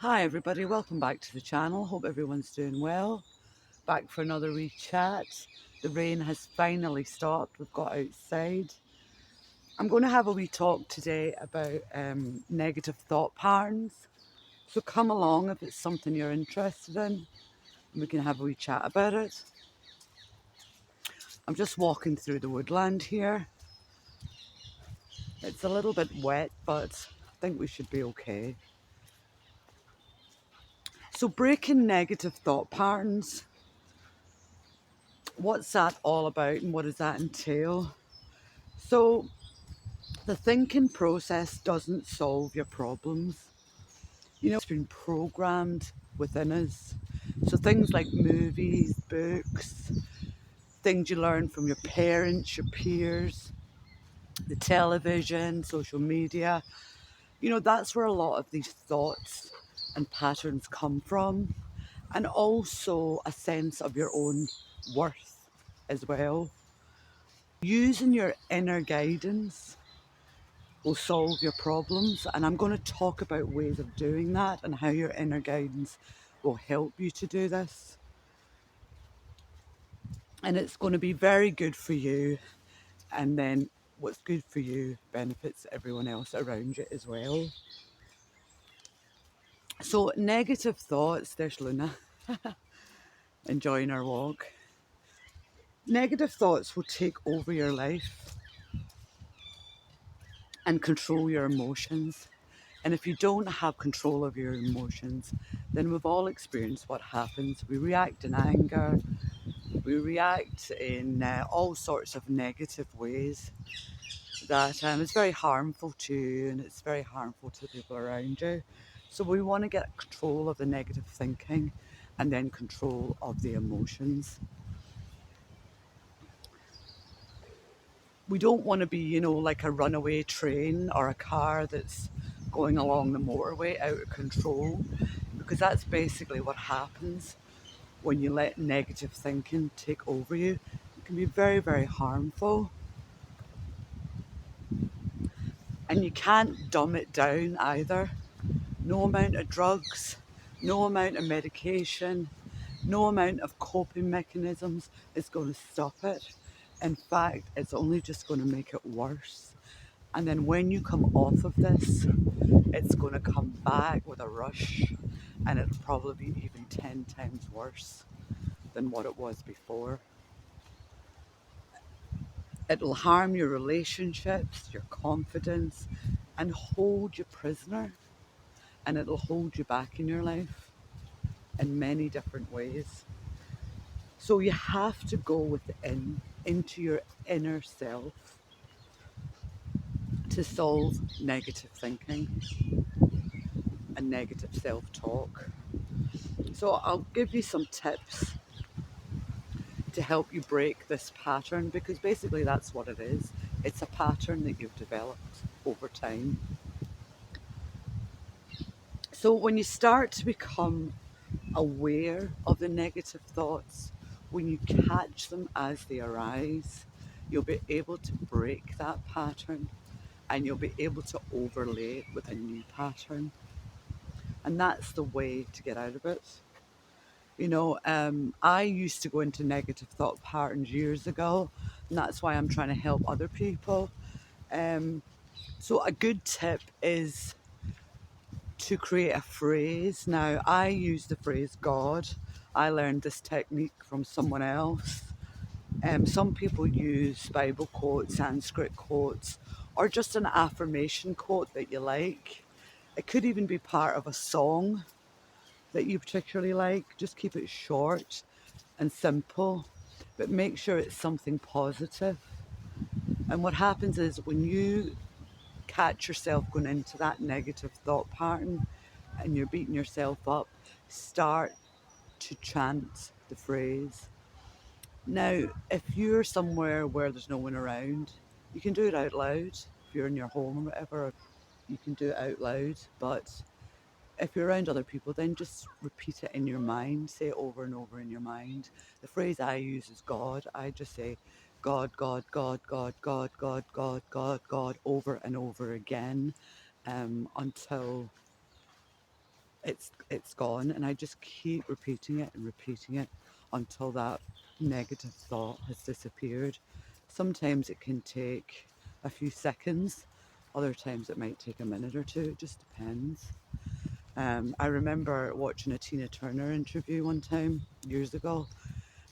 Hi everybody, welcome back to the channel. Hope everyone's doing well. Back for another wee chat. The rain has finally stopped. We've got outside. I'm going to have a wee talk today about negative thought patterns. So come along if it's something you're interested in and we can have a wee chat about it. I'm just walking through the woodland here. It's a little bit wet, but I think we should be okay. So breaking negative thought patterns. What's that all about and what does that entail? So the thinking process doesn't solve your problems. It's been programmed within us. So things like movies, books, things you learn from your parents, your peers, the television, social media, that's where a lot of these thoughts and patterns come from. And also a sense of your own worth as well. Using your inner guidance will solve your problems, and I'm going to talk about ways of doing that and how your inner guidance will help you to do this. And it's going to be very good for you, and then what's good for you benefits everyone else around you as well. So negative thoughts, there's Luna enjoying her walk. Negative thoughts will take over your life and control your emotions. And if you don't have control of your emotions, then we've all experienced what happens. We react in anger, we react in all sorts of negative ways that is very harmful to you and it's very harmful to the people around you. So we want to get control of the negative thinking and then control of the emotions. We don't want to be, like a runaway train or a car that's going along the motorway out of control, because that's basically what happens when you let negative thinking take over you. It can be very, very harmful. And you can't dumb it down either. No amount of drugs, no amount of medication, no amount of coping mechanisms is going to stop it. In fact, it's only just going to make it worse. And then when you come off of this, it's going to come back with a rush, and it'll probably be even 10 times worse than what it was before. It'll harm your relationships, your confidence, and hold you prisoner. And it'll hold you back in your life in many different ways. So you have to go within, into your inner self to solve negative thinking and negative self-talk. So I'll give you some tips to help you break this pattern, because basically that's what it is. It's a pattern that you've developed over time. So when you start to become aware of the negative thoughts, when you catch them as they arise, you'll be able to break that pattern and you'll be able to overlay it with a new pattern. And that's the way to get out of it. I used to go into negative thought patterns years ago, and that's why I'm trying to help other people. Um, so a good tip is to create a phrase. Now, I use the phrase God. I learned this technique from someone else. Some people use Bible quotes, Sanskrit quotes, or just an affirmation quote that you like. It could even be part of a song that you particularly like. Just keep it short and simple, but make sure it's something positive. And what happens is when you catch yourself going into that negative thought pattern and you're beating yourself up, start to chant the phrase. Now, if you're somewhere where there's no one around, you can do it out loud. If you're in your home or whatever, you can do it out loud. But if you're around other people, then just repeat it in your mind. Say it over and over in your mind. The phrase I use is God. I just say God, God, God, God, God, God, God, God, God over and over again until it's gone, and I just keep repeating it and repeating it until that negative thought has disappeared. Sometimes it can take a few seconds, other times it might take a minute or two, it just depends. I remember watching a Tina Turner interview one time years ago,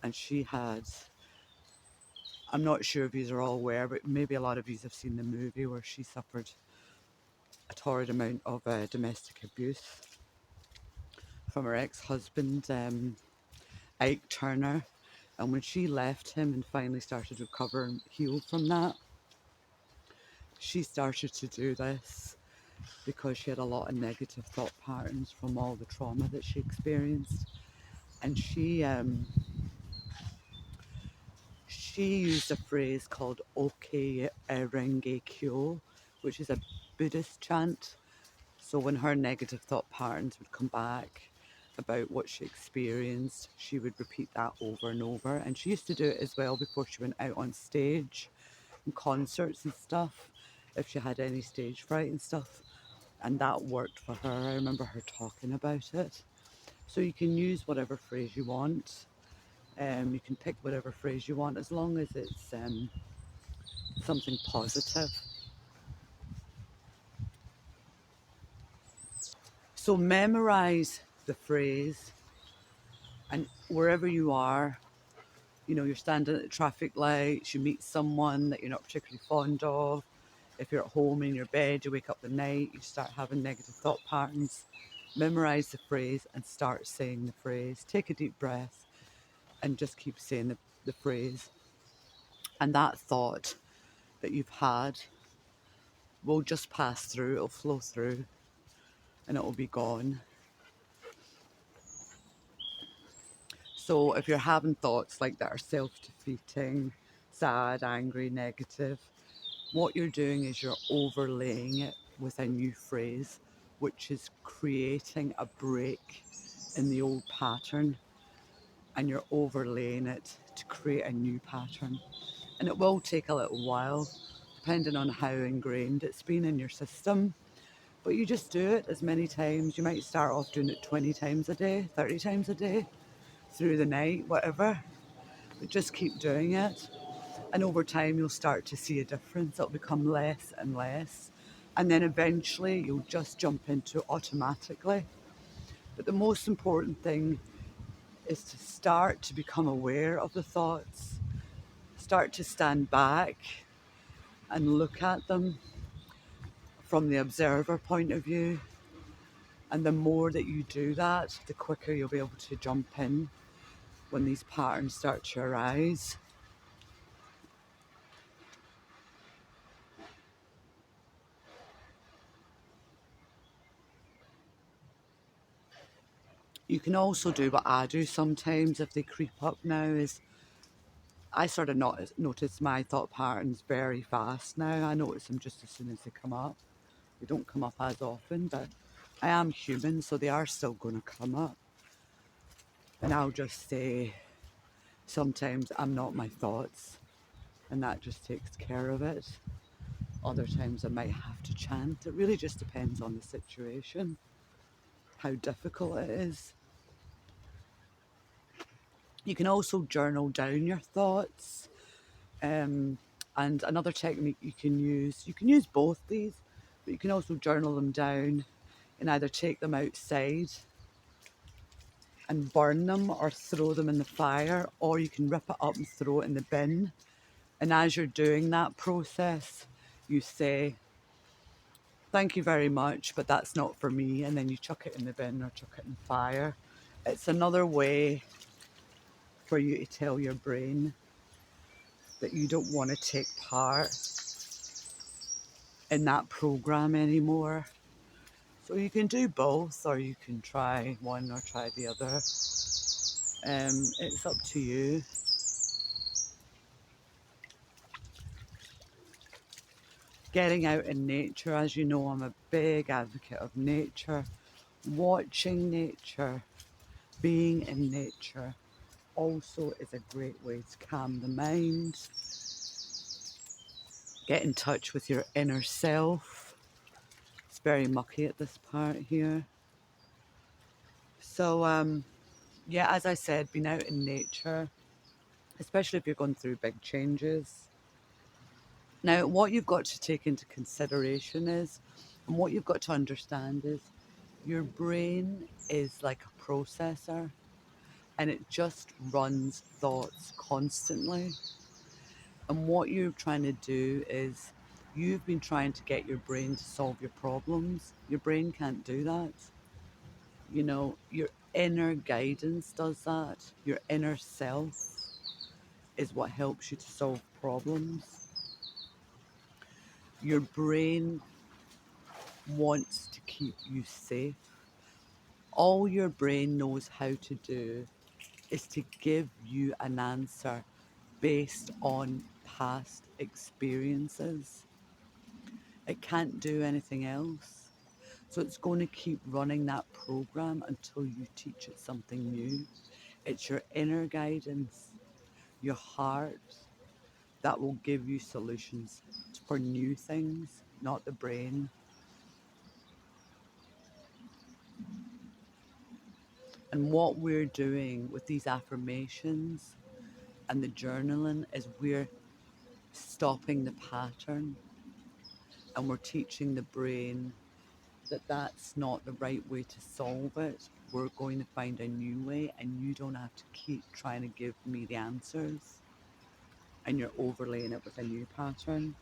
and she had, I'm not sure if you are all aware, but maybe a lot of you have seen the movie where she suffered a torrid amount of domestic abuse from her ex-husband, Ike Turner. And when she left him and finally started to recover and heal from that, she started to do this because she had a lot of negative thought patterns from all the trauma that she experienced. And she used a phrase called Oke Renge Kyo, which is a Buddhist chant. So when her negative thought patterns would come back about what she experienced, she would repeat that over and over. And she used to do it as well before she went out on stage in concerts and stuff, if she had any stage fright and stuff. And that worked for her. I remember her talking about it. So you can use whatever phrase you want. You can pick whatever phrase you want as long as it's something positive. So memorize the phrase, and wherever you are, you're standing at the traffic lights, you meet someone that you're not particularly fond of. If you're at home in your bed, you wake up at night, you start having negative thought patterns. Memorize the phrase and start saying the phrase. Take a deep breath and just keep saying the phrase. And that thought that you've had will just pass through, it'll flow through, and it'll be gone. So if you're having thoughts like that are self-defeating, sad, angry, negative, what you're doing is you're overlaying it with a new phrase, which is creating a break in the old pattern, and you're overlaying it to create a new pattern. And it will take a little while, depending on how ingrained it's been in your system. But you just do it as many times. You might start off doing it 20 times a day, 30 times a day, through the night, whatever. But just keep doing it. And over time, you'll start to see a difference. It'll become less and less. And then eventually, you'll just jump into it automatically. But the most important thing is to start to become aware of the thoughts, start to stand back and look at them from the observer point of view. And the more that you do that, the quicker you'll be able to jump in when these patterns start to arise. You can also do what I do sometimes if they creep up now, is I sort of notice my thought patterns very fast now. I notice them just as soon as they come up. They don't come up as often, but I am human, so they are still going to come up. And I'll just say, sometimes I'm not my thoughts, and that just takes care of it. Other times I might have to chant. It really just depends on the situation, how difficult it is. You can also journal down your thoughts. And another technique you can use both these, but you can also journal them down and either take them outside and burn them or throw them in the fire, or you can rip it up and throw it in the bin. And as you're doing that process, you say, thank you very much, but that's not for me. And then you chuck it in the bin or chuck it in the fire. It's another way for you to tell your brain that you don't want to take part in that program anymore. So you can do both, or you can try one or try the other. It's up to you. Getting out in nature, as you know, I'm a big advocate of nature. Watching nature, being in nature also is a great way to calm the mind. Get in touch with your inner self. It's very mucky at this part here. So, yeah, as I said, being out in nature, especially if you're going through big changes. Now, what you've got to take into consideration is, and what you've got to understand is, your brain is like a processor and it just runs thoughts constantly. And what you're trying to do is, you've been trying to get your brain to solve your problems. Your brain can't do that. You know, your inner guidance does that. Your inner self is what helps you to solve problems. Your brain wants to keep you safe. All your brain knows how to do is to give you an answer based on past experiences. It can't do anything else. So it's going to keep running that program until you teach it something new. It's your inner guidance, your heart, that will give you solutions for new things, not the brain. And what we're doing with these affirmations and the journaling is we're stopping the pattern and we're teaching the brain that that's not the right way to solve it. We're going to find a new way, and you don't have to keep trying to give me the answers and you're overlaying it with a new pattern.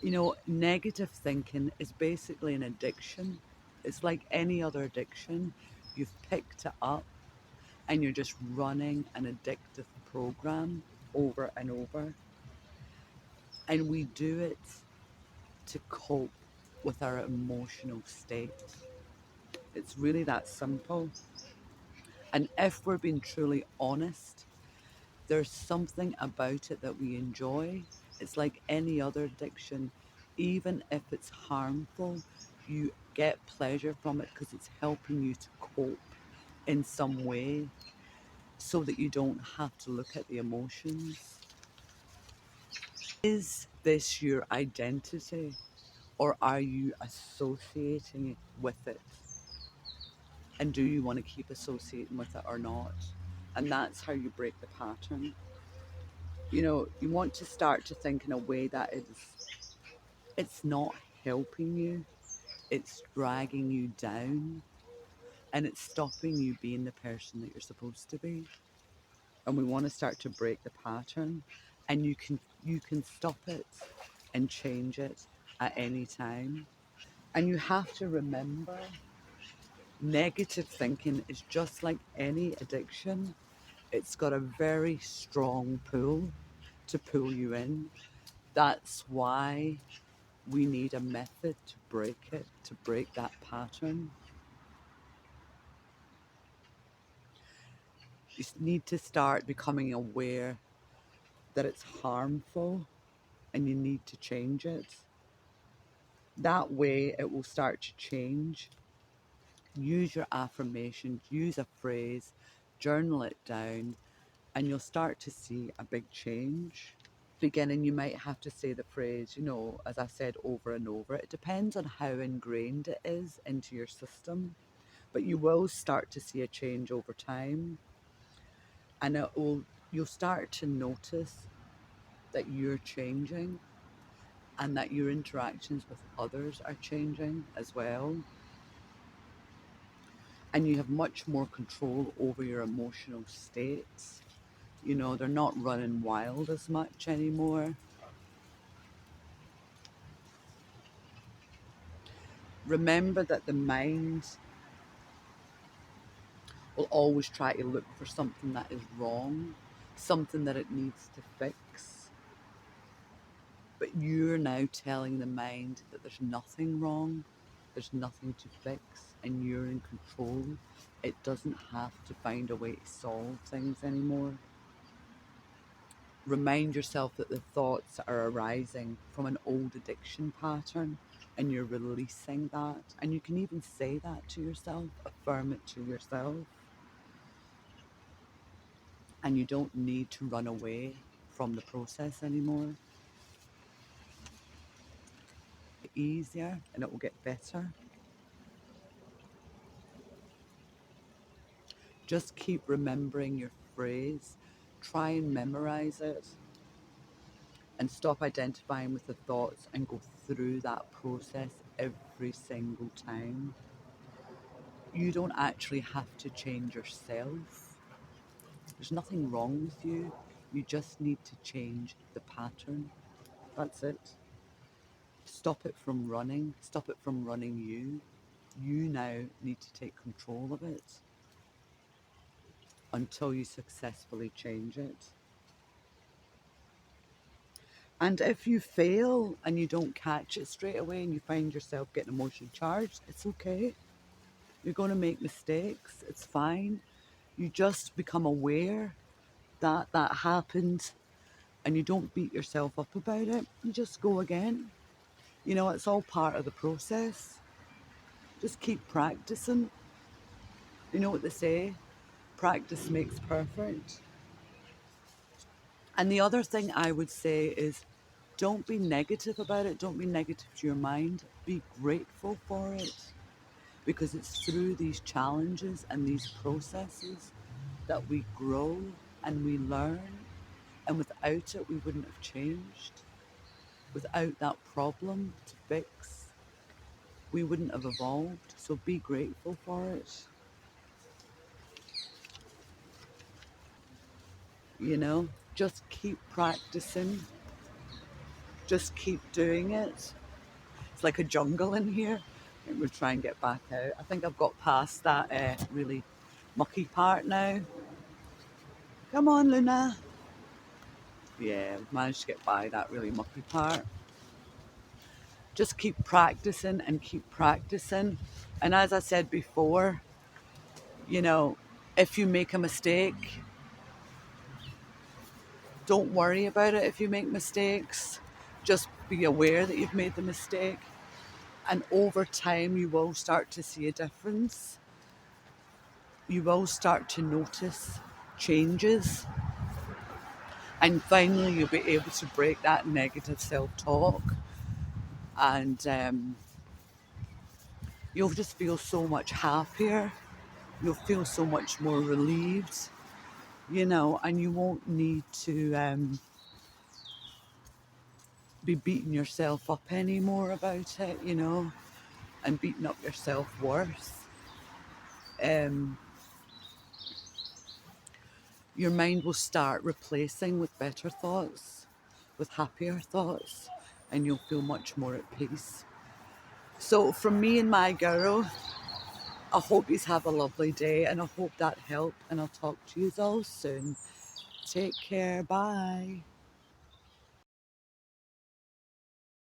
You know, negative thinking is basically an addiction. It's like any other addiction. You've picked it up and you're just running an addictive program over and over. And we do it to cope with our emotional state. It's really that simple. And if we're being truly honest, there's something about it that we enjoy. It's like any other addiction. Even if it's harmful, you get pleasure from it because it's helping you to cope in some way so that you don't have to look at the emotions. Is this your identity, or are you associating with it? And do you want to keep associating with it or not? And that's how you break the pattern. You know, you want to start to think in a way that it's not helping you, it's dragging you down, and it's stopping you being the person that you're supposed to be. And we want to start to break the pattern, and you can stop it and change it at any time. And you have to remember, negative thinking is just like any addiction. It's got a very strong pull to pull you in. That's why we need a method to break it, to break that pattern. You need to start becoming aware that it's harmful and you need to change it. That way, it will start to change. Use your affirmations, use a phrase, journal it down, and you'll start to see a big change. Beginning, you might have to say the phrase, you know, as I said, over and over. It depends on how ingrained it is into your system, but you will start to see a change over time, and you'll start to notice that you're changing and that your interactions with others are changing as well. And you have much more control over your emotional states. You know, they're not running wild as much anymore. Remember that the mind will always try to look for something that is wrong, something that it needs to fix. But you're now telling the mind that there's nothing wrong, there's nothing to fix, and you're in control. It doesn't have to find a way to solve things anymore. Remind yourself that the thoughts are arising from an old addiction pattern and you're releasing that. And you can even say that to yourself, affirm it to yourself. And you don't need to run away from the process anymore. Easier, and it will get better. Just keep remembering your phrase. Try and memorize it and stop identifying with the thoughts and go through that process every single time. You don't actually have to change yourself. There's nothing wrong with you. You just need to change the pattern. That's it. Stop it from running. Stop it from running you. You now need to take control of it until you successfully change it. And if you fail and you don't catch it straight away and you find yourself getting emotionally charged, it's okay. You're going to make mistakes. It's fine. You just become aware that that happened and you don't beat yourself up about it. You just go again. You know, it's all part of the process. Just keep practicing. You know what they say? Practice makes perfect. And the other thing I would say is don't be negative about it. Don't be negative to your mind. Be grateful for it because it's through these challenges and these processes that we grow and we learn. And without it, we wouldn't have changed. Without that problem to fix, we wouldn't have evolved. So be grateful for it. You know, just keep practicing. Just keep doing it. It's like a jungle in here. We'll try and get back out. I think I've got past that really mucky part now. Come on, Luna. Yeah, we've managed to get by that really mucky part. Just keep practicing and keep practicing. And as I said before, you know, if you make a mistake, don't worry about it if you make mistakes. Just be aware that you've made the mistake. And over time, you will start to see a difference. You will start to notice changes. And finally, you'll be able to break that negative self-talk. And you'll just feel so much happier. You'll feel so much more relieved, you know, and you won't need to be beating yourself up anymore about it, you know, and beating up your self-worth. Um, your mind will start replacing with better thoughts, with happier thoughts, and you'll feel much more at peace. So from me and my girl, I hope you have a lovely day and I hope that helped and I'll talk to you all soon. Take care. Bye.